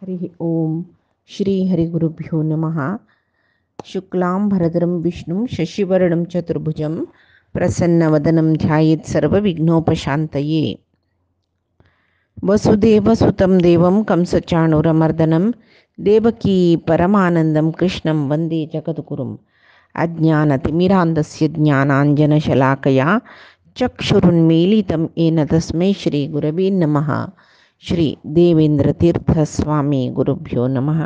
हरि ओम श्री हरिगुरुभ्यो नमः। शुक्लां भरधरं विष्णुं शशिवर्णं चतुर्भुजं प्रसन्नवदनं ध्यायेत् सर्वविघ्नोपशान्तये। वसुदेवसुतं देवं कंसचाणूरमर्दनं देवकी परमानन्दं कृष्णं वन्दे जगद्गुरुम्। अज्ञानतिमिरान्धस्य ज्ञानाञ्जनशलाकया चक्षुरुन्मीलितं येन तस्मै श्रीगुरवे नमः। श्री देवेंद्रतीर्थस्वामी गुरुभ्यो नमः।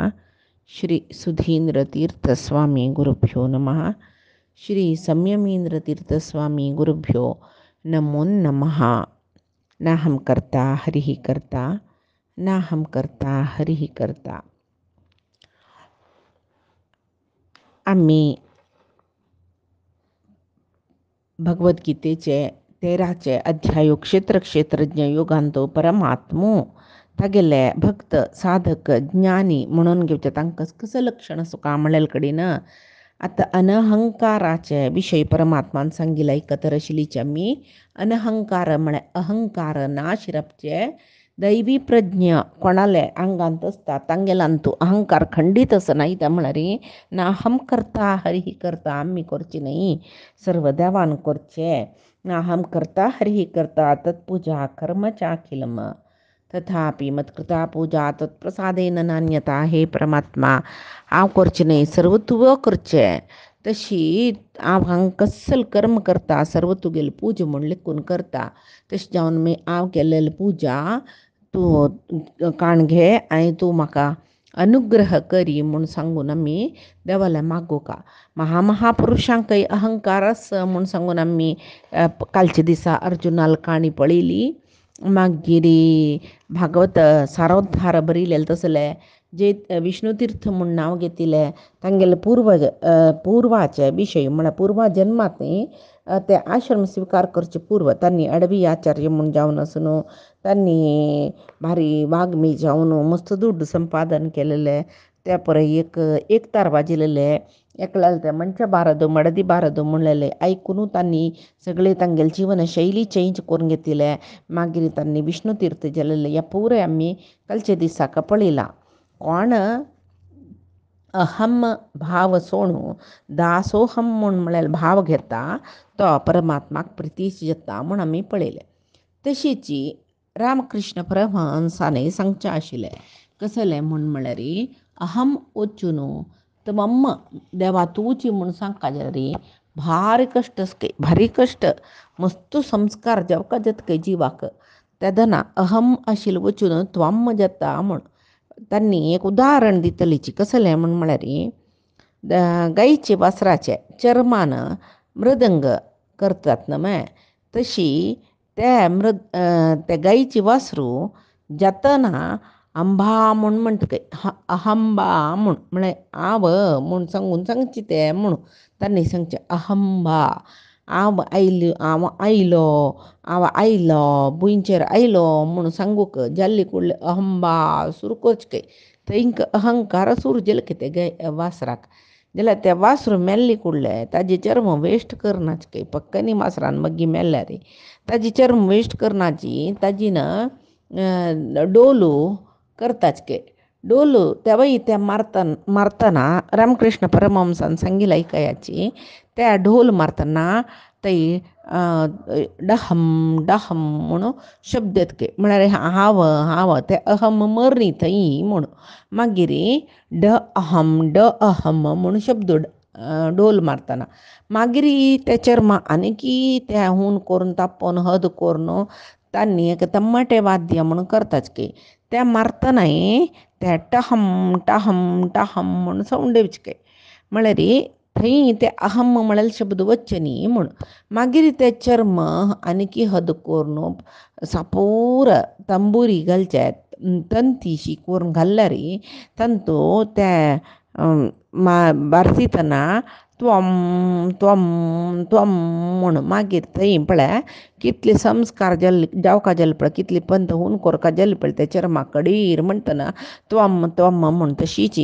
श्री सुधींद्रतीर्थस्वामी गुरुभ्यो नमः। श्री संयमींद्रतीर्थस्वामी गुरुभ्यो नमो नमः। न हम कर्ता हरिः कर्ता, न हम कर्ता हरिः कर्ता. आम्ही भगवद्गीतेचे 13चे अध्याय क्षेत्रज्ञ योगांतो परमात्मो तागेले भक्त साधक ज्ञानी म्हणून घेवचे तांकां कसं लक्षण असो का म्हणलेल कडेन आतां अनहंकाराचे विशय परमात्मान सांगिल्ले एकतर आशिल्लीचे आमी अनहंकार म्हळ्यार अहंकार ना शिरपचे दैवी प्रज्ञ कोणाले अंगांत आसता तांगेल्यान तूं अहंकार खंडीत असना इता म्हळ्यार ना हम करता हरिही करता आमी करची न्ही सर्व देवान करचे ना हम करता हरिही करता तत्पूजा कर्म चाखिलम तथापि मत्कृता पूजा तत्प्रसादेन नान्यता. हे परमात्मा हांव करचें न्ही सर्व तुवें करचें. तशी हांव कसल कर्म करता सर्व तुगेली पूजा म्हण लेखून करता. तशें जावन हांव केलेली पूजा तूं काण घे आनी तूं म्हाका अनुग्रह करी म्हूण सांगून आमी देवाले मागोवका. महापुरुशांकय अहंकार आसा म्हूण सांगून आमी कालचे दिसा अर्जुनाल काणी पळयली. मागीर भागवत सारोद्धार बरयलेले तसले जे विष्णुतीर्थ म्हूण नांव घेतिले तांगेले पुर्वाचे विशय म्हळ्यार पुर्वा जन्मांत ते आश्रम स्विकार करचे पूर्व तांणी अडवी आचार्य म्हूण जावन आसून तांणी भारी वाग्मी जावन मस्त दुड्ड संपादन केलेले. त्या पळय एक तार वाजिलेले एकल्याला ते मनशा बारदो मडदी बारदो म्हणलेले आयकून तांणी सगळे तांगेली जीवनशैली चेंज करून घेतिले. मागीर तांणी विष्णुतीर्थ गेलेले ह्या पुरे आमी कालचे दिसाक पळयलां. कोण अहम भाव सोडून दासोहम म्हळ्यार भाव घेता तो परमात्माक प्रितीश जाता म्हूण आमी पळयलें. तशीच रामकृष्ण परमहंसानय सांगचें आशिल्लें कसलें म्हळ्यार अहम वचून त्वम देवा तूंची म्हूण सांगता जाल्यार भारी कश्ट मस्त संस्कार जावका जातके जिवाक तेदना अहम आशिल्लें वचून त्वम जाता म्हूण तांणी एक उदाहरण दितलीची कसलें म्हळ्यार गायचे वासराचे चर्मान मृदंग करतात न्हय तशी ते गायची वासरू जातना अंबा म्हणटके अहंबा म्हळ्यार आव म्हूण सांगची ते म्हूण तांणी सांगचें अहंबा हांव आयलो भुंयचेर आयलो म्हूण सांगूक जाल्ली कुडले अहंबा सुरू करचके थंयक अहंकार सुरू जाले ते वासराक जाल्यार ते वासरू मेल्ली कुडले ताजी चर्म वेस्ट करनाचके पक्कनी वासरान मग्गी मेल्ल्यार ताजी चर्म वेस्ट करनाची ताजी डोलू करताचके डोलू तेव्हाही त्या मारतना रामकृष्ण परमहंसान सांगिल्लें ऐकयाची त्या ढोल मारतना थंय डहम डहम म्हणून शब्द येतके म्हळ्यार हांव ते अहम मरनी थंय म्हूण मागीर ड अहम म्हणून शब्द ढोल मारतना मागीर ते चर्म आनीकी ते हून करून तापोवन हद करून तांणी एक तम्माटे वाद्य म्हणून करताचके ते मारतनाय ते टहम टहम टहम म्हणून सावंड येवचके म्हळ्यार थंय ते अहम म्हळ्यार शब्द वच्चे न्ही म्हूण मागीर ते चर्म आनीकी हद करून सापूर तंबुरी घालचे तंतीशी करून घाल्यार तंतू ते बारसीतना त्वम त्वम त्वम म्हूण मागीर थंय पळय कितले संस्कार जावका जाले पळय कितली पंत हून करका जाले पळय ते चर्मा कडीर म्हणटना त्वम त्वम म्हूण तशीच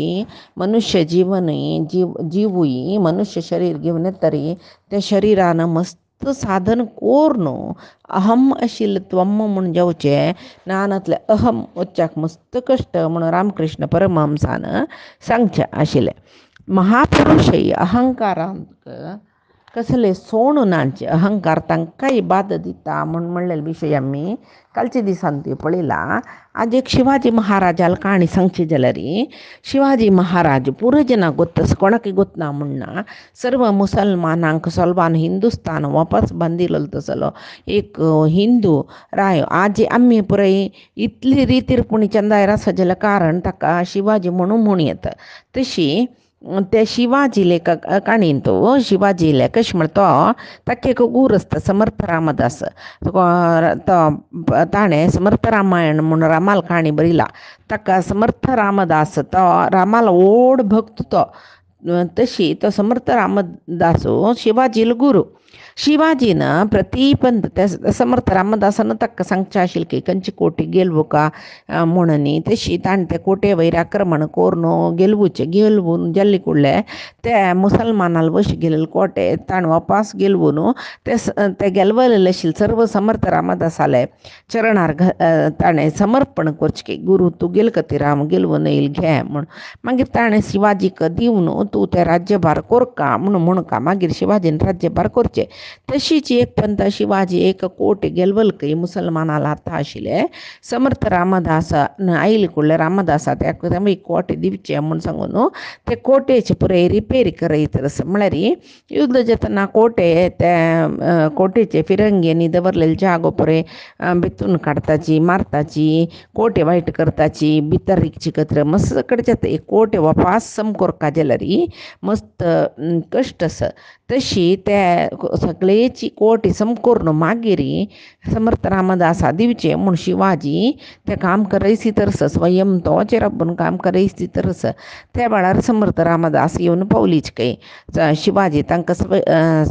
मनुष्य जिवूय मनुष्य शरीर घेवन येतरी त्या शरिरान मस्त मस्त साधन कोर न्हू अहम आशिल्लें त्वम म्हूण जेवचें नानांतले अहम वच्चाक मस्त कश्ट म्हणून रामकृष्ण परमहंसान सांगचें आशिल्लें. महापुरुशय अहंकारांक कसले सोण नांचे अहंकार तांकांय बाद दिता म्हणून म्हणलेले विशय आमी कालचे दिसान तुवें पळयला. आज एक शिवाजी महाराजाल काणी सांगची जाल्यार शिवाजी महाराज पुरो जनाक गोत्तस कोणाकय गोतना म्हणना सर्व मुसलमानांक सोलवान हिंदुस्तान वापस बांदिल्लो तसलो एक हिंदू राय आज आमी पुराय इतली रितीरपुणी चंदायरा सजले कारण ताका शिवाजी म्हणून येता. तशी ते शिवाजी काणयेन तो शिवाजी कशें म्हणटा ताका एक गूर आसता समर्थ रामदास तो ताणें समर्थ रामायण म्हूण रामाल काणी बरयला. ताका समर्थ रामदास तो रामाला व्हड भक्त तो. तशी तो समर्थ रामदासो शिवाजीलो गुरू. शिवाजीन प्रतीपंत त्या समर्थ रामदासान ताका सांगचें आशिल्लें की खंयची कोटी गेलवो का म्हणून तशी ताणें ते कोटे वयर आक्रमण करून गेलवून जाल्ले कुडले ते मुसलमानाल वश गेलेले कोटे ताणें वापस गेलवून ते गेलवलेले आशिल्ले सर्व समर्थ रामदासाले चरणार ताणें समर्पण करचें गुरू तूं गेल राम गेलवून येयल घे म्हूण. मागीर ताणें शिवाजीक दिवन तूं तें राज्यभार कोरका म्हणून मागीर शिवाजीन राज्यभार करचें. तशीच एक पंत शिवाजी एक कोट गेलवलकय मुसलमानाला हाता आशिल्ले समर्थ रामदास आयले कुडले रामदासा ताका कोटे दिवचे म्हूण सांगून ते कोटेचे पुराय रिपेरी करयतरस म्हळ्यार युद्ध जातना कोटे ते कोटेचे फिरंगेनी दवरलेले जागो पुराय भितून काडताची मारताची कोटे वायट करताची भितर रिकची कत्र मस्त कडचे एक कोटे वापस सम कोरका जाल्यार मस्त कश्ट आसा. तशी ते सगळेची कोटी सम करून मागीर समर्थ रामदासा दिवचे म्हूण शिवाजी ते काम करयसी तरस स्वयं तोचे रब्बून काम करयसी तरस त्या वेळार समर्थ रामदास येवन पावलीच काय शिवाजी तांकां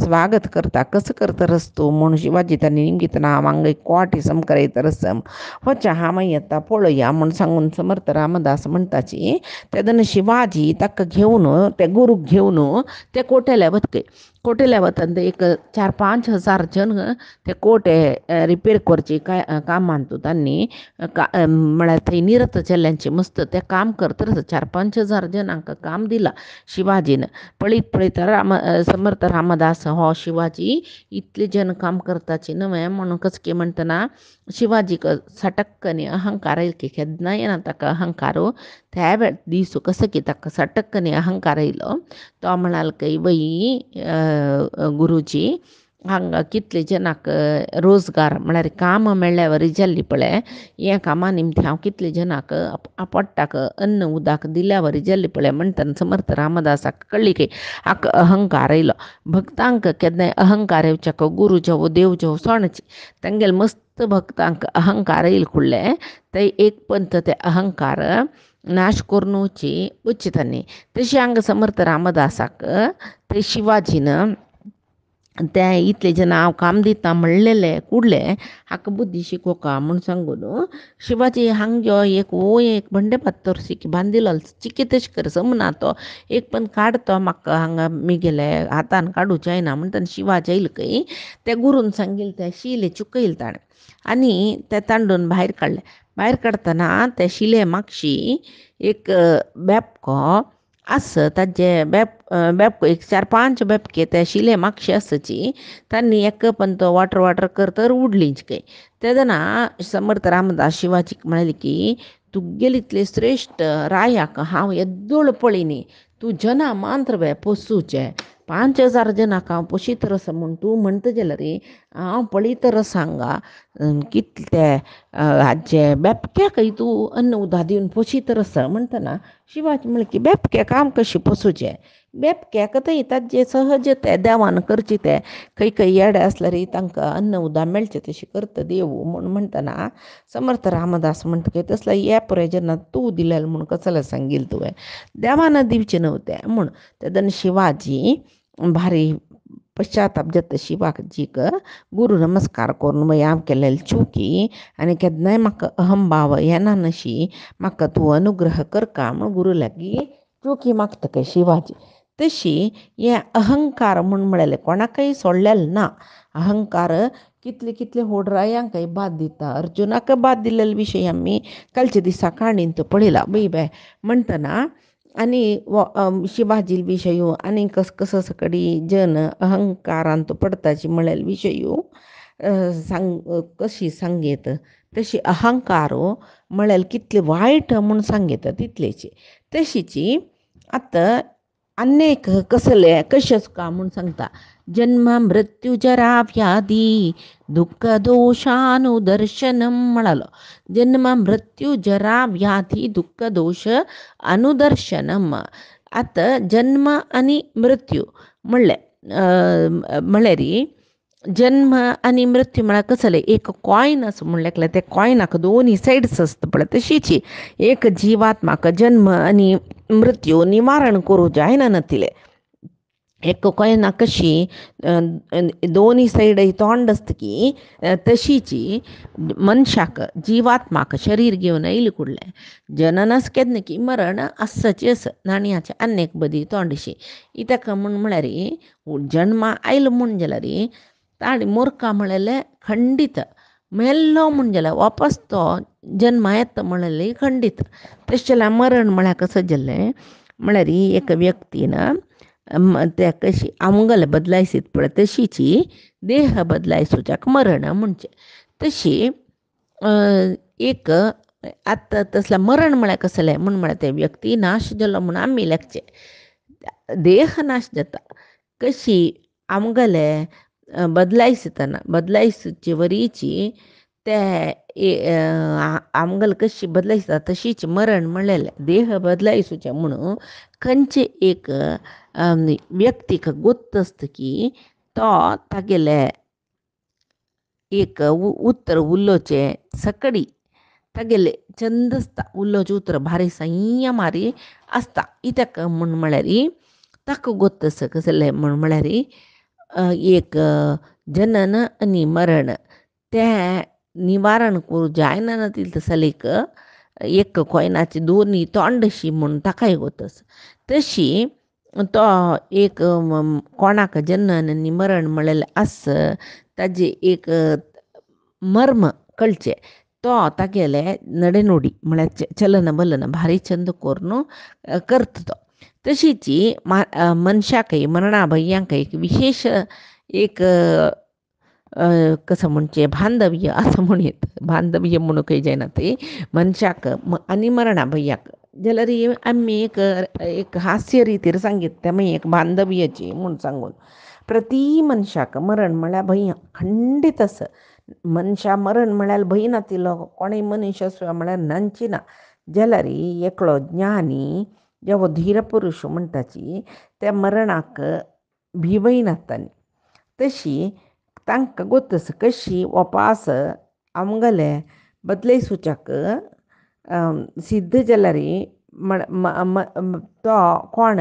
स्वागत करता कसं करतरस तूं म्हूण शिवाजी तांणी निमगितना हांगा कोटी सम करयतरस वचा हांव येता पळया म्हूण सांगून समर्थ रामदास म्हणटाची तेदन शिवाजी ताका घेवन ते गुरूक घेवन ते कोटेले वतकय. कोटेले वतना एक 4-5 हजार जन ते कोटे रिपेर करचे कामान तांणी म्हळ्यार थंय निरत जाल्ल्यांचे मस्त ते काम करतरच 4-5 हजार जनांक काम दिला शिवाजीन. पळयत समर्थ रामदास हो शिवाजी इतले जन काम करताचे न्हय म्हणून कचके म्हणटना शिवाजीक सटक्कनी अहंकार येयलो की केन्ना येना ताका अहंकारो त्या दीस कसं की ताका सटक्कनी अहंकार येयलो. तो म्हणाल की वय गुरुजी हांगा कितले जनाक रोजगार म्हळ्यार काम मेळ्ळ्या वरी जाल्ली पळय हे कामा निमती हांव कितले जनाक पोट्टाक अन्न उदक दिल्या वरी जाल्ली पळय म्हणटना समर्थ रामदासाक कळ्ळी की हाका अहंकार येयलो. भक्तांक केन्नाय अहंकार येवच्याक गुरू जेवो देव जेवो सोणची तांगेले मस्त भक्तांक अहंकार येयले कुडले ते एक पंत ते अहंकार नाश करून वची तांणी. तशी हांगा समर्थ रामदासाक ते शिवाजीन ते इतले जन हांव काम दिता म्हणलेले कुडले हाका बुद्धी शिकोवका म्हूण सांगून शिवाजी हांगा एक बंडे पात्तोरशी बांदिलो चिकी तशें कर समना तो एक पण काड तो म्हाका हांगा मिगेले हातान काडूंक जायना म्हणटा शिवाजी येयलो खंय ते गुरून सांगिल्ले ते शिले चुकयले ताणें आनी ते तांडून भायर काडले. भायर काडटना ते शिले मागशी एक बेपको आस ताजे बेपको एक 4-5 बेपके ते शिले मागशे आसची तांणी एक पण तो वाटर करतर उडलींच काय. तेदना समर्थ रामदास शिवाजीक म्हळें की तुगेले इतले श्रेश्ठ रायाक हांव येद्दोळ पळयनी तूं जना मांत्र बे पोसूचे 5,000 जनाक हांव पोशीतरस म्हूण तूं म्हणटा जाल्यार हांव पळयतरस हांगा कितले ते हाजे बेपक्याकय तूं अन्न उदक दिवन पोशीतरस म्हणटना शिवाजी म्हळें की बेपक्याक हांव कशें पोसूचें बेपक्याक थंय ताजे सहज ते देवान करचे ते खंय येडे आसल्यार तांकां अन्न उदक मेळचें तशें करता देव म्हूण म्हणटना समर्थ रामदास म्हणटा की तसलें हे पळय जेन्ना तूं दिलेलें म्हूण कसलें सांगिल्लें तुवें देवान दिवचें नव्हतें म्हूण. तेदन शिवाजी भारी पश्चाताप जाता शिवाजीक गुरू नमस्कार करून वय हांव केलेली चुकी आनी केन्नाय म्हाका अहंभाव येना नशी म्हाका तूं अनुग्रह करका म्हूण गुरू लागीं चुकी मागता काय शिवाजी. तशी हे अहंकार म्हूण म्हळेलें कोणाकय सोडलेलें ना अहंकार कितले कितले होडरायांकाय बाद दिता. अर्जुनाक बाद दिलेले विशय आम्ही कालच्या दिसा काणींत पळयला बई बाय म्हणटना. आणि शिवाजी विशयू आणि कसं सकडी जन अहंकारांत पडताची म्हळेल विशयू कशी सांगेत तशी अहंकारो म्हळेल कितले वायट म्हणून सांगेत तितलेची तशीची आतां अनेक कसले कशेच का म्हणून सांगता. जन्म मृत्यू जरा व्याधी दुःख दोषानुदर्शनम म्हणालो. जन्म मृत्यू जरा व्याधी दुःख दोष अनुदर्शनम. आता जन्म आणि मृत्यू म्हणले म्हळ्यारी जन्म आणि मृत्यू म्हळ्यार कसले एक कॉयन असं म्हणलें ते कॉयनाक दोन्ही सायड्स असता पळय तशीची एक जिवात्माक जन्म आणि मृत्यू निवारण करू जायना नतिले. एक कॉयना कशी दोन्ही साईड तोंड असतं की तशीची मनशाक जिवात्माक शरीर घेऊन येईल कुडलें जननस केदन की मरण असचे अस नाणयाचे अनेक बदी तोंडशी. इतका म्हळ्यार जन्मा आयलो म्हूण जाल्यार ताणी मोरका म्हळेले खंडीत मेल्लो म्हूण जाल्यार वापस तो जन्मा येता म्हळेले खंडीत. तशें जाल्यार मरण म्हळ्यार कसं जाल्लें म्हळ्यार एक व्यक्तीन त्या कशी आमगल बदलायसीत पळय तशीची देह बदलायसुच्याक मरण म्हणचे. तशी एक आतां तसलें मरण म्हळ्यार कसलें म्हळ्यार ते व्यक्ती नाश जालो म्हूण आमी लेखचे. देह नाश जाता कशी आमगले बदलायसुचे वरीची ते आमगल कशी बदलायसता तशीच मरण म्हणलेले देह बदलायसुचे म्हणून खंयचे एक व्यक्तीक गोत्त असता की तो तागेले एक उतर उल्लोचे सकडी तागेले चंद आसता उल्लोचे उतर भारी संयमारी आसता. इतका म्हळ्यार ताका गोत्त आसा कसलें म्हळ्यार एक जनन आणि मरण तें निवारण करूं जायना नतिल तसलेक एक कॉयनाची दोन्ही तोंडशी म्हूण ताकाय गोत्त आसा. तशी तो एक कोणाक जनन आनी मरण म्हळेलें आस ताजे एक मर्म कळचे तो तागेले नडेनुडी म्हळ्यार चलन बलन भारी चंद करून करता तो. तशीची मनशाकय मरणा भय्यांकय एक विशेष एक कसं म्हणचे बांधव्य असं म्हणत बांधव्य म्हणून काही जायना ते मनशाक आणि मरणा भय्याक जाल्यार आमी एक हास्य रितीर सांगीत ते मागीर एक बांधव्याची म्हूण सांगून प्रती मनशाक मरण म्हळ्यार भंय खंडीत आसा. मनशा मरण म्हळ्यार भंय नातिलो कोणूय मनीस आसूं म्हळ्यार नांची ना. जाल्यार एकलो ज्ञानी जेवो धीर पुरुश म्हणटाची त्या मरणाक भिवय नासतानी. तशी तांकां गोत्त आसा कशी वपास आमगले बदलायसुच्याक सिद्ध जाल्यार तो कोण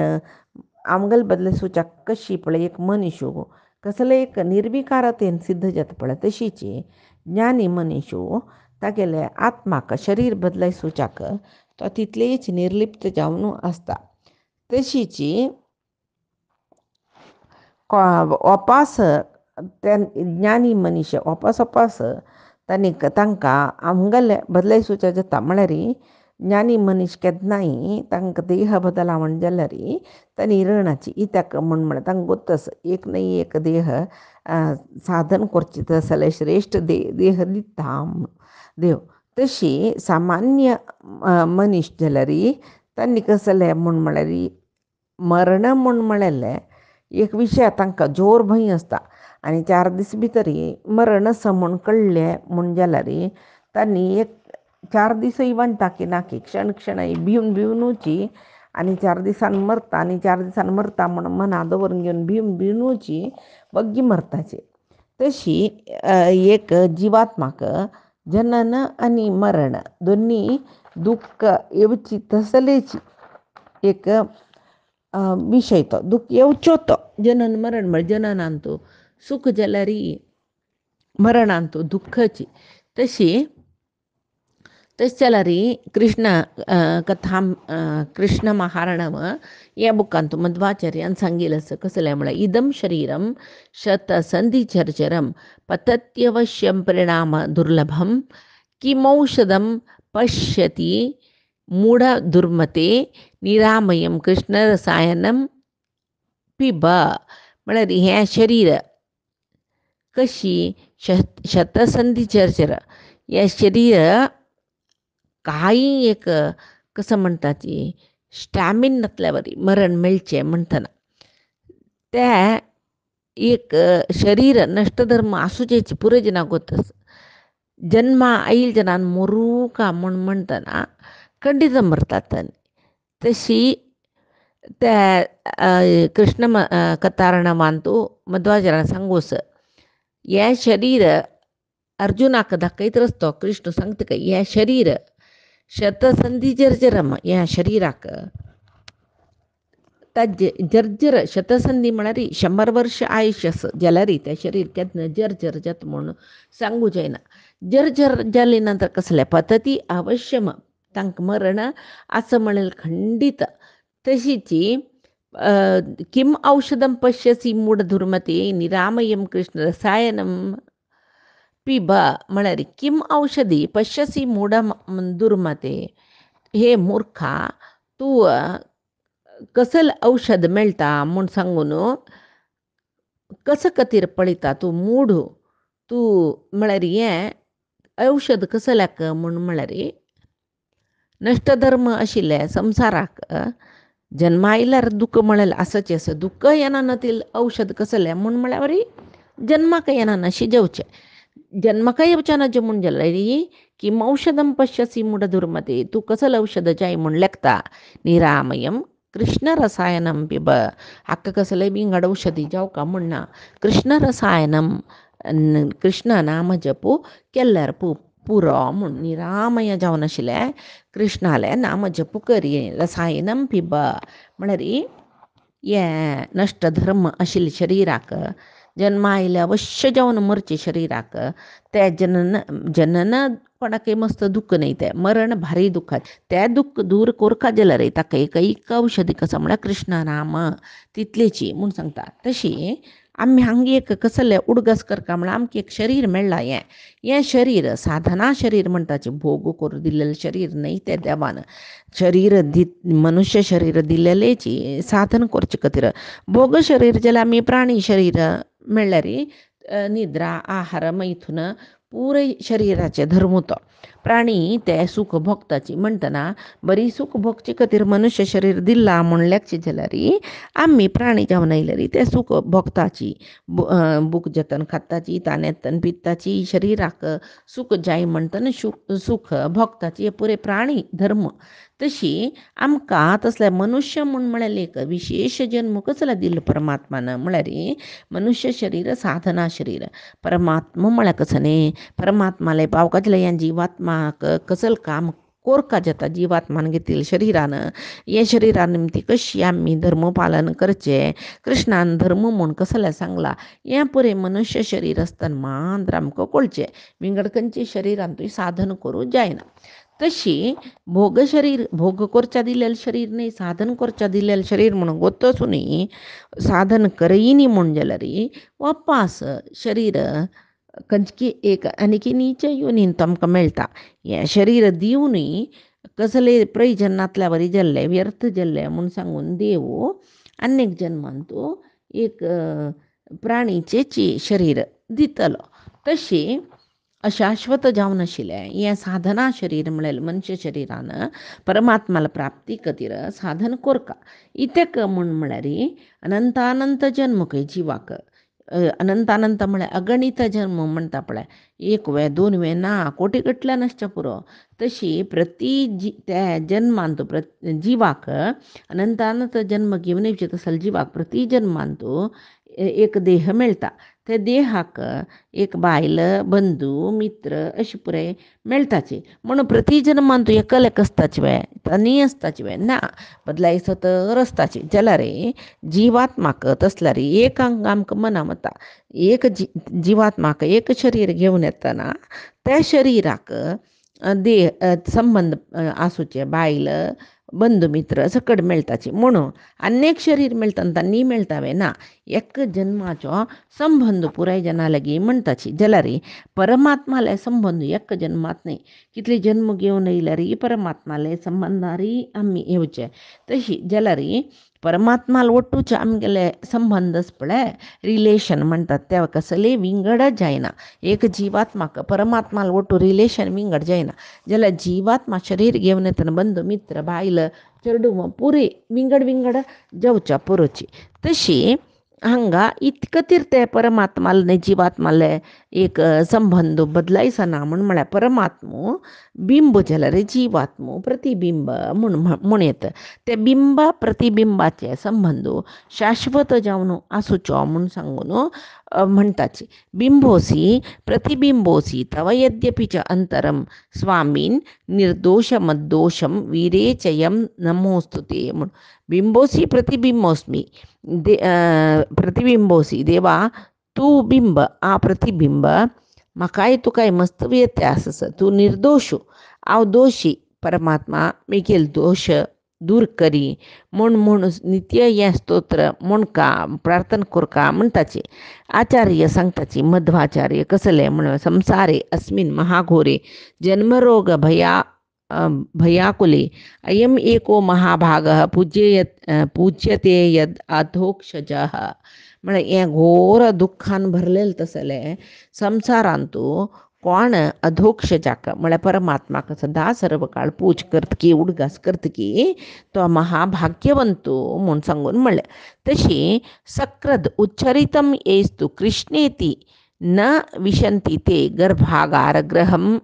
आमगल बदलायसुच्याक कशी पळय एक मनीसू कसले एक निर्विकारतेन सिद्ध जाता पळय तशीची ज्ञानी मनीसू तागेले आत्माक शरीर बदलायसुच्याक तो तितलेच निर्लिप्त जावन आसता. तशीची वपास त्या ज्ञानी मनीस वपास तांकां आमगल बदलायसुचें जाता. म्हळ्यार ज्ञानी मनीस केन्नाय तांकां देह बदलावण जाल्यार तांणी रणाची इतका म्हळ्यार तांकां गोत्त आसा एक न्हय एक देह साधन करचें जाल्यार श्रेश्ठ देह दिता देव. तशी सामान्य मनीस जाल्यार तांणी कसलें म्हळ्यार मरण म्हूण म्हळेलें एक विशय तांकां जोर भंय आसता आनी 4 दीस भितर मरण आसा म्हूण कळ्ळें म्हूण जाल्यार तांणी एक 4 दिसय वणटा की ना की क्षण भिवनूची आनी 4 दिसान मरता आनी 4 दिसान मरता म्हूण मना दवरून घेवन भिवनूची वग्गी मरताची. तशी एक जिवात्माक जनन आनी मरण दोनी दुःख येवची तसलेची एक विशय तो दुःख येवच्यो तो जनन मरण म्हळ्यार जननांतू सुख जाल्यार मरणांतू दुःखाची. तशी तशें जाल्यार कृष्ण कथा कृष्ण महारणव ह्या बुकांत मध्वाचार्यान सांगिल्लें आसा कसलें म्हळ्यार इदम शरीरम शतसंधी चर्चरम पतत्यवश्यम परिणाम दुर्लभम किमौषधम पश्यति मूढ दुर्मते निरामयम कृष्ण रसायनम पिब म्हळ्यार हें शरीर कशी शतसंधी चर्चर हें शरीर काही एक कसं म्हणटा ती स्टॅमिन नासल्या वरी मरण मेळचें म्हणटना तें एक शरीर नष्टधर्म आसूचेची पुरजना गोतस जन्मा आईल जनान मोरू का म्हूण म्हणटना खंडीत मरतात तशी त्या कृष्ण कथारणवांतू मध्वाचार्यान सांगूस हें शरीर अर्जुनाक दाखयत रस्तो कृष्ण सांगता काय हें शरीर शतसंधी जर्जरम ह्या शरिराक जर्जर शतसंधी म्हळ्यार 100 वर्ष आयुश्य जाल्यार तें शरीर केन्ना जर्जर जाता म्हूण सांगूं जायना जर्जर जाले नंतर कसलें पतती अवश्यम तांकां मरण आसा म्हणलें खंडीत तशीची किम औषधम पश्यसी मूढ दुर्मते निरामयम कृष्ण रसायनम पिब म्हळ्यार किम औषधी पश्यसी मूढ दुर्मते हे मूर्खा तूं कसलं औषध मेळटा म्हूण सांगून कसा खातीर पळयता तूं मूढ तूं म्हळ्यार हें औषध कसल्याक म्हूण म्हळ्यार नष्टधर्म आशिल्ले संवसाराक जन्मा आयल्यार दुख म्हळ्यार आसाचें आसा दुख येना नतील औषध कसलें म्हूण म्हळ्यार जन्माक येना शिजवचें जन्माक येवचें ना जे म्हूण जाल्यार की औषधम पश्यसी मूढ दुर्मते तूं कसलं औषध जाय म्हूण लेखता निरामयम कृष्ण रसायनम पिब हाका कसलें बिंगड औषधी जावका म्हणना कृष्ण रसायनम कृष्ण नाम जपू केल्यार पुरो म्हूण निरामय जावन आशिल्लें कृष्णालें नाम जपू करी रसायनम पिब म्हळ्यार हें नष्टधर्म आशिल्ले शरिराक जन्मा आयले अवश्य जावन मरचे शरिराक ते जनन कोणाकय मस्त दुख्ख न्ही तें मरण भारी दुख्खात तें दुख्ख दूर कोरता जाल्यार ताका एक औषधी कसा म्हळ्यार कृष्ण नाम तितलेची म्हूण सांगता तशी आमी हांगा एक कसलें उडगस करता म्हळ्यार आमकां एक शरीर मेळ्ळां हें शरीर साधना शरीर म्हणटाचें भोग करून दिल्लें शरीर न्ही तें देवान शरीर मनुष्य शरीर दिल्लेलेची साधन करचे खातीर भोग शरीर जाल्यार आमी प्राणी शरीर म्हणल्यार निद्रा आहार मैथुन पुराय शरिराचे धर्म तो प्राणी ते सूख भोगताची म्हणटना बरी सूख भोगचे खातीर मनुष्य शरीर दिल्लां म्हूण लेखचें जाल्यार आमी प्राणी जावन आयल्यार तें सूख भोगताची बूक जतन खाताची तानेतन पित्ताची शरिराक सूख जाय म्हणटना सूख भोगताची हे पुरे प्राणी धर्म तशी आमकां तसलें मनुष्य म्हूण म्हळ्यार एक विशेष जन्म कसलो दिल्लो परमात्मान म्हळ्यार मनुष्य शरीर साधना शरीर परमात्मा म्हळ्यार कसं न्ही परमात्माले पावका जाल्यार ह्या जिवात्माक कसलं काम कोरका जाता जिवात्मान घेतिल्ल्या शरिरान हे शरिरा निमती कशी आमी धर्म पालन करचें कृष्णान धर्म म्हूण कसलें सांगलां हें पुरे मनुष्य शरीर आसतना मात्र आमकां कळचें विंगड खंयचे शरिरांतूय साधन करूं जायना तशी भोग शरीर भोग करच्या दिलेलें शरीर न्ही साधन करच्या दिलेलें शरीर म्हणून गोतसूनी साधन करयनी म्हूण जाल्यार वापास शरीर खंयची एक आनीक नीचे योनींत आमकां मेळटा हें शरीर दिवनूय कसले प्रयोजनांतल्या वरी जाल्ले व्यर्थ जाल्ले म्हूण सांगून देव अनेक जन्मांतू एक प्राणीचेची शरीर दितलो तशी अशाश्वत जावन आशिल्लें हें साधना शरीर म्हळ्यार मनुष्य शरिरान परमात्माला प्राप्ती खातीर साधन कोरता इतेक म्हूण म्हळ्यार अनंतानंत जन्म खंय जिवाक अनंतानंत म्हळ्यार अगणित जन्म म्हणटा पळय एक वेळ दोन वेळ ना कोटी गटल्यान आसच्या पुरो तशी त्या जन्मांत जिवाक अनंतानंत जन्म घेवन येवचे तसले जिवाक प्रती जन्मांतू एक देह मेळटा त्या देहाक एक बायल बंधू मित्र अशी पुराय मेळटाची म्हणून प्रती जन्मांतू एकलेक आसताचे वेळ तनी आसताचे वेळ ना बदलाय सतर आसताची जाल्यार जिवात्माक तसल्यार एक अंग आमकां मना वता एक जिवात्माक एक शरीर घेवन येतना त्या शरिराक संबंध आसूचे बायल बंधू मित्र सकट मेळटाचे म्हणून अनेक शरीर मेळटा नी मेळटावे ना एक जन्माचो संबंध पुराय जना लागी म्हणटाची जलारी परमात्माले संबंध एक जन्मात नाही कितले जन्म घेऊन येयल्यारी परमात्माले संबंधारी आम्ही येवचे तशी जलारी परमात्माला ಒಟ್ಟುಚ आमगेले संबंधच पळय रिलेशन म्हणटात ते कसले विंगडच जायना एक जीवात्माक परमात्माला ಒಟ್ಟು रिलेशन विंगड जायना जाल्यार जीवात्मा शरीर घेवन येतना बंधू मित्र बायल चेडू पुरी विंगड विंगड जावच्या पुरोची तशी हांगा इतकतीर ते परमात्माले जीवात्माले एक संबंध बदलायसना म्हळ्यार परमात्मो बिंब जाल्यार जीवात्मो प्रतिबिंब म्हूण येता ते बिंब प्रतिबिंबाचे संबंध शाश्वत जावन आसूचो म्हूण सांगून म्हणटाची बिंबोसी प्रतिबिंबोसी तव यद्यपि च अंतरम स्वामीन निर्दोषमद्दोषम वीरेचयम नमोस्तुते म्हूण बिंबोसी प्रतिबिंबोस्मी प्रतिबिंबोसी देवा तू बिंब आ प्रतिबिंब म्हाकाय तुकाय मस्त व्यत्यास आसा तू निर्दोश हांव दोशी परमात्मा मिगेल दोश दूर करी म्हूण नित्य हें स्तोत्र म्हणका प्रार्थना करका म्हणटाची आचार्य सांगताची मध्वाचार्य कसले म्हण संसारे अस्मिन् महाघोरे जन्मरोग भयाकुले अयम एको महाभागः पूज्यते यद अधोक्षजः म्हळ्यार हें घोर दुख्खान भरलेलें तसलें संवसारांतू कोण अधोक्षजाक म्हळ्यार परमात्माक सदां सर्व काळ पूज करतकी उडगास करतकी तो महाभाग्यवंतो म्हूण सांगून म्हणलें तशी सक्रद उच्चरितम येस्तु कृष्णेती न विशंती ते गर्भागार ग्रहम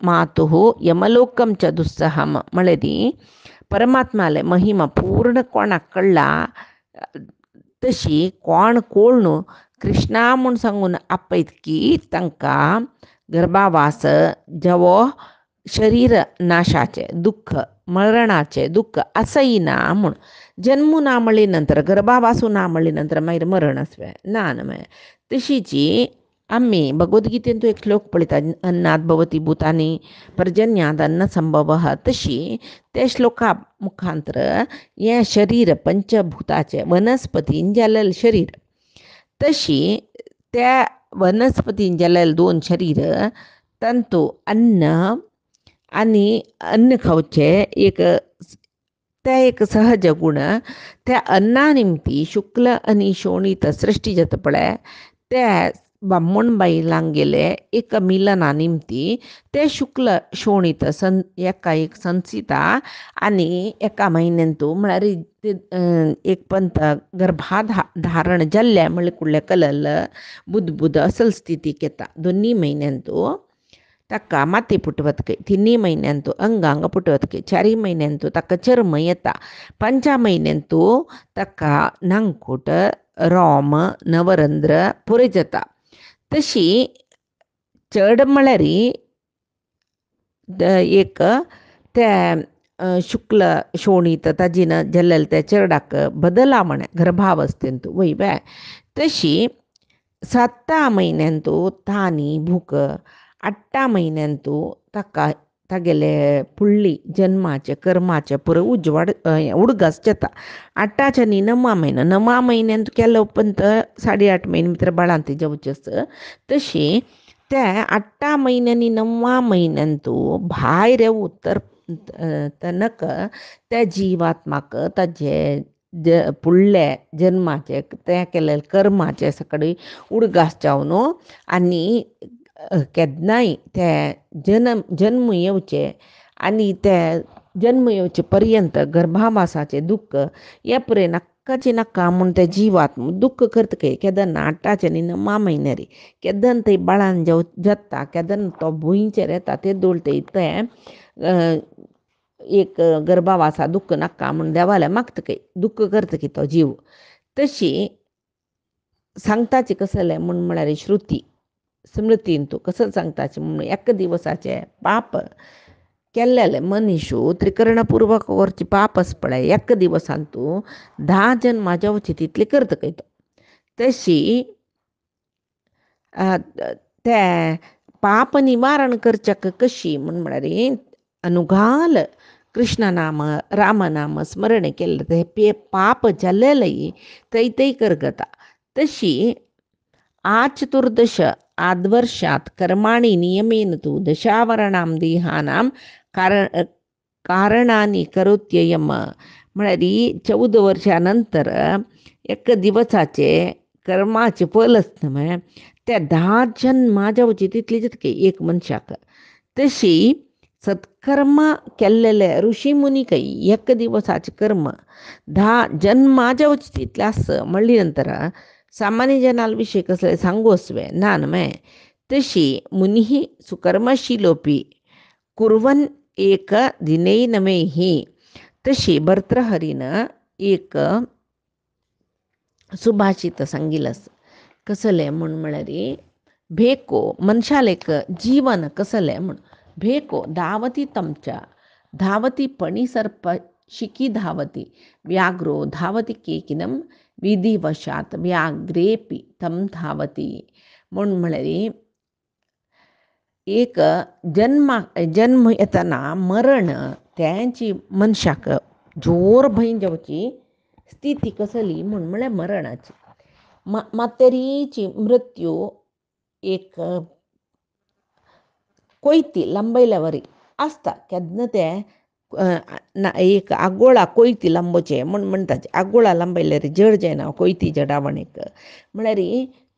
मातुः यमलोकम च दुस्सहम म्हळ्यार परमात्माले महिमा पूर्ण कोणाक कळला तशी कोण कोण कृष्णा म्हूण सांगून आपयतकी तांकां गर्भावास जवो शरीर नाशाचे दुःख मरणाचे दुःख असयना म्हूण जन्मू ना म्हणले नंतर गर्भावासू ना म्हणले नंतर मागीर मरण आसवे ना न्हय तशीची आम्ही भगवद्गीतेंत एक श्लोक पळयता अन्नात भवती भूतानी पर्जन्याद अन्न संभवः तशी ते श्लोका मुखांतर हें शरीर पंचभूताचें वनस्पतीन जाल्लेलें शरीर तशी त्या वनस्पतीन जाल्लेले दोन शरीर तंतू अन्न आनी अन्न खावचे एक सहज गुण त्या अन्ना निमती शुक्ल आनी शोणीत सृष्टी जाता पळय त्या ब्राह्मण बायलांक गेले एक मिलना निमती ते शुक्ल शोणीत एका एक संसिता आनी एका म्हयन्यांतू म्हळ्यार एक पंत गर्भाधारण जाल्ल्या म्हळ्यार कुडले कलल बुदबुद असल स्थितीक येता दोनी म्हयन्यांतू ताका माती पुटवतके तिनी म्हयन्यांतू अंगांग पुटवतके चारी म्हयन्यांतू ताका चर्म येता पंचा म्हयन्यांतू ताका नांगकूट रोम नवरंध्र पुरे जाता तशी चड म्हळ्यार एक त्या शुक्ल शोणीत ताजीन जाल्लेले त्या चेडाक बदलावण गर्भावस्थेंतू वयबे तशी 7 म्हयन्यांतू तानी भूक 8 म्हयन्यांतू ताका तागेले फुडली जन्माचे कर्माचे पुरो उडगस जाता 8 न्ही 9 म्हयन्यांतू केलो उपरांत 8.5 म्हयने भितर बाळांत जावचें आसता तशी त्या 8 म्हयन्यांनी 9 म्हयन्यांतू भायर उत्तर तनक त्या जीवात्माक ताजे फुडले जन्माचे ते केलेले कर्माचे सकडी उडगास जावन आनी केन्नाय ते जन्म येवचे आनी ते जन्म येवचे पर्यंत गर्भावासाचे दुःख हे परे नाकाचे नाका म्हूण ते जीवात्म दुःख करतके केदन 8 न्ही 9 म्हयन्यारी केदन थंय बाळान जत्ता केदन तो भुंयचेर येता ते दोळटे ते एक गर्भावासा दुःख नाका म्हूण देवाले मागतके दुःख करतके तो जीव तशी सांगताची कसले म्हूण म्हळ्यार श्रुती स्मृतीन तूं कसं सांगताचें म्हणून एक दिवसाचे पाप केल्लेले मनीशू त्रिकरणपूर्वक करची पाप आस पळय एक दिवसान तूं 10 जन्मा जावची तितली करतकय तो तशी ते पाप निवारण करचक कशी म्हणून म्हणारे अनुगाल कृष्णनाम रामनाम स्मरण केलं तर हे पाप जललई तैतै करगता. तशी चतुर्दश आद्वर्षात कर्माणि नियमेन तु दशावरणां देहानां कारणाने करोत्ययम. म्हणारी 14 वर्षानंतर एक दिवसाचे कर्माचे फल असतं त्या 10 जन्माच्या तिथली जितके एक मनशाक. तशी सत्कर्म केलेले ऋषीमुनी काही एक दिवसाचे कर्म 10 जन्माच्या तिथले असं म्हणली नंतर सामान्य जनाविषयी कसं सांगू असवे नानमय. तशी मुनिही सुकर्मशीलोपी कुर्वन एक दिनैनमे ही. तशी भर्तृहरीनं एक सुभाषित सांगिलस कसले म्हणून म्हणारी भेको मनशालेक जीवन कसले म्हणून भेको धावती तमच्या धावती पणी सर्प शिकी धावती व्याघ्रो धावती केकिनम विधिवशात व्याघ्रेपी तम धावती म्हणून म्हणारी एक जन्म येताना मरण त्यांची मनशाक जोर भईन जावची स्थिती कसली म्हणून म्हळ्यार मरणाची मातेरीची मृत्यू एक कोयती लंबयल्यावरी असता केन्ना ते एक आगोळा कोयती लंबोचे म्हणून म्हणटाचे आगोळा लंबयल्यार जड जायना कोयती जडावणेक म्हळ्यार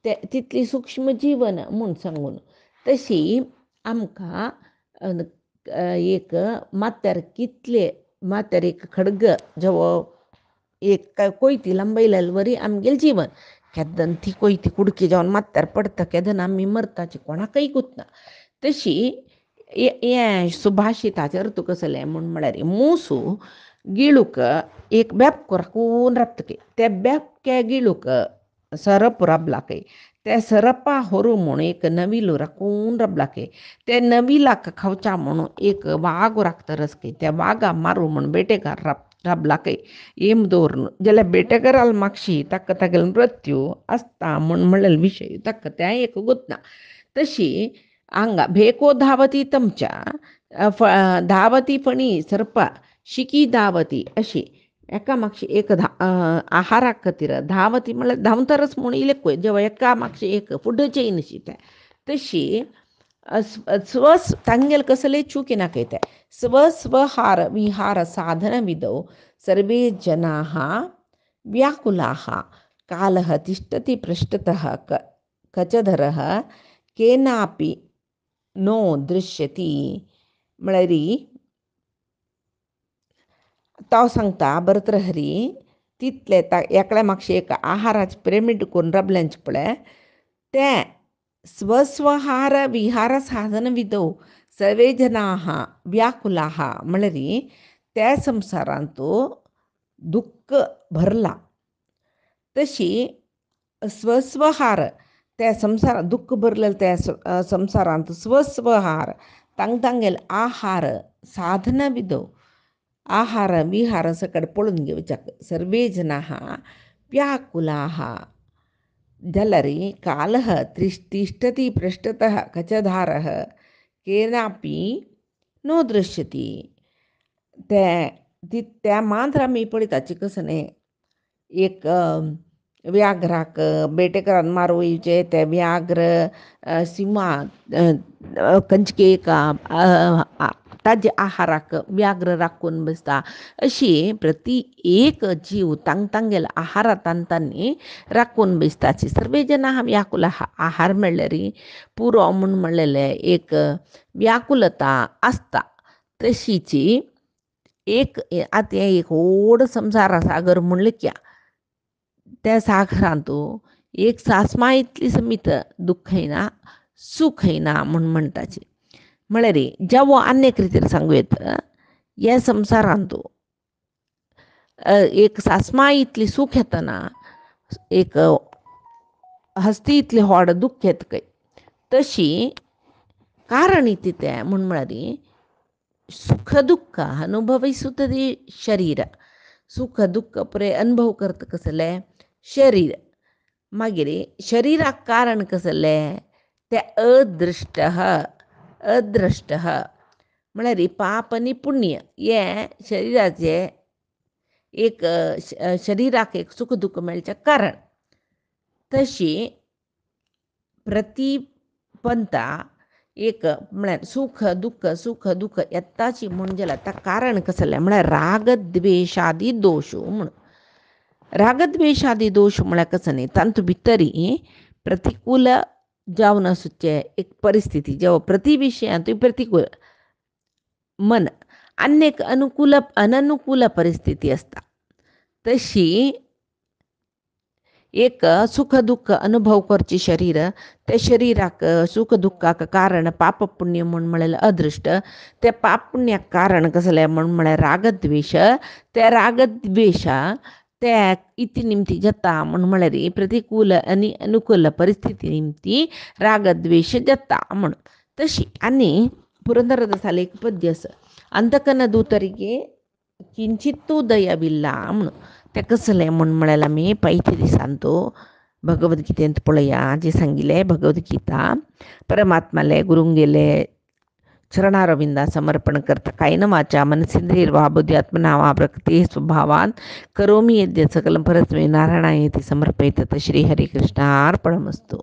ते तितली सूक्ष्म जीवन म्हूण सांगून. तशी आमकां एक माथ्यार कितले माथ्यार एक खडग जेवो एक कोयती लंबयल्या वरी आमगेल जीवन केदन ती कोयती कुडकी जावन माथ्यार पडटा केदन आमी मरताची कोणाकय गुतना. तशी हे सुभाषिताचे अर्थ कसले म्हणून म्हळ्यार मूसू गिळूक एक बेपको राखून राबतके ते बेपके गिळूक सरप राबलाकय ते सरपा होरू म्हणून एक नविलू राखून राबलाकय ते नविलाक खावचा म्हणून एक वाघ राखतरसकय त्या वाघा मारू म्हणून बेटेकार राबलाकय एम दवरून जाल्यार बेटेकाराल मागशी ताका तागेलो मृत्यू आसता म्हणून म्हणलेलो विशय ताका त्या एक गुतना. तशी हांगा भेको धावती तमच्या धावती फणी सर्पा शिकी धावती अशी एका मागशी एक आहाराक खातीर धावती म्हळ्यार धांवतरच म्हणून इलें जेव्हा एका मागशी एक फुडें चेन अशी ते. तशी तांगेल कसले चुकी नाकय ते स्वस्वहार विहार साधन विदौ सर्वे जनाः व्याकुलाः कालः तिष्ठति पृष्ठतः कचधरः केनापि नो दृश्यती. म्हळ्यार तो सांगता भर्तृहरी तितले एकल्या मागशे एक आहाराचे पिरामीड करून राबल्यांचे पळय ते स्वस्वहार विहार साधन विदौ सर्वे जनाः व्याकुलाः म्हळ्यार त्या संवसारांत दुःख भरला. तशी स्वस्वहार त्या संवसारात दुःख भरलेलं त्या संवसारांत स्वस्वहार तांगेल आहार साधन विदो आहार विहार सकड पळून घेवच्याक सर्वे जनाः व्याकुलाः जाल्यार कालः तिष्ठति पृष्ठतः कचधारः केनापि नो दृश्यती. त्या मात्र आमी पळयताची कसं न्ही एक व्याघ्राक बेटेकारान मारूं येवचे ते व्याघ्र सिंहा कंचकेक ताजे आहाराक व्याघ्र राखून बसता अशी प्रती एक जीव तांगेला आहारा तांतांनी राखून बसताची. सर्वे जनाः व्याकुलाः आहार म्हणल्यार पुरो म्हूण म्हणलेले एक व्याकुलता आसता. तशीची एक आतां एक व्हड संवसार सागर म्हणलें क्या त्या सागरांत एक सासमा इतली समीत दुःखयना सुखयना म्हणून म्हणटाची. म्हळ्यार जेवो अनेक रितीन सांगूं येता ह्या संवसारांत एक सासमा इतली सूख येतना एक हस्ती इतली व्हड दुःख येतकय. तशी कारण इति तें म्हूण म्हळ्यार सुख दुःख अनुभवयसुद्धा शरीर सुख दुःख पुरे अनुभव करता कसले शरीर. मागीर शरिराक कारण कसले त्या अदृष्ट म्हळ्यार पाप आनी पुण्य हे शरिराचे एक शरिराक एक सुख दुःख मेळचें कारण. तशी प्रतिपंथा एक म्हळ्यार सुख दुःख येताची म्हणजे ताका कारण कसलें म्हळ्यार रागद्वेशादी दोश म्हूण. रागद्वेशादी दोश म्हळ्यार कसं न्ही, तांतू भितरी प्रतिकूल जावन आसूचे एक परिस्थिती जेव्हा प्रति विशयांतूय प्रतिकूल मन अन्य अननुकूल परिस्थिती असता. तशी एक सुख दुःख अनुभव करची शरीर, त्या शरिराक सुख दुःखाक कारण पाप पुण्य म्हूण म्हळ्यार अदृश्ट. त्या पाप पुण्याक कारण कसलें म्हूण म्हळ्यार रागद्वेश. त्या रागद्वेशा त्या इति निमती जाता म्हूण म्हळ्यार प्रतिकूल आनी अनुकूल परिस्थिती निमती रागद्वेश जाता म्हूण. तशी आनी ಪುರಂದರದಾಸಲ್ಲಿ एक पद्य आसा, अंतकन दूतರಿಗೆ किंचित्तू दयाविल्ला म्हणून. ते कसलें म्हूण म्हळ्यार आमी पैथी दिसांतू भगवद्गीतेंत पळया जे सांगिल्लें. भगवद्गीता परमात्माले गुरुंगेले चरणारविंदा समर्पण करता कायेन वाचा मनसेंद्रियर्वा बुद्ध्यात्मना वा प्रकृती स्वभावान करोमि यद्यत् सकलं परस्मै नारायणायेति समर्पयेत्. श्री हरिकृष्णार्पणमस्तु.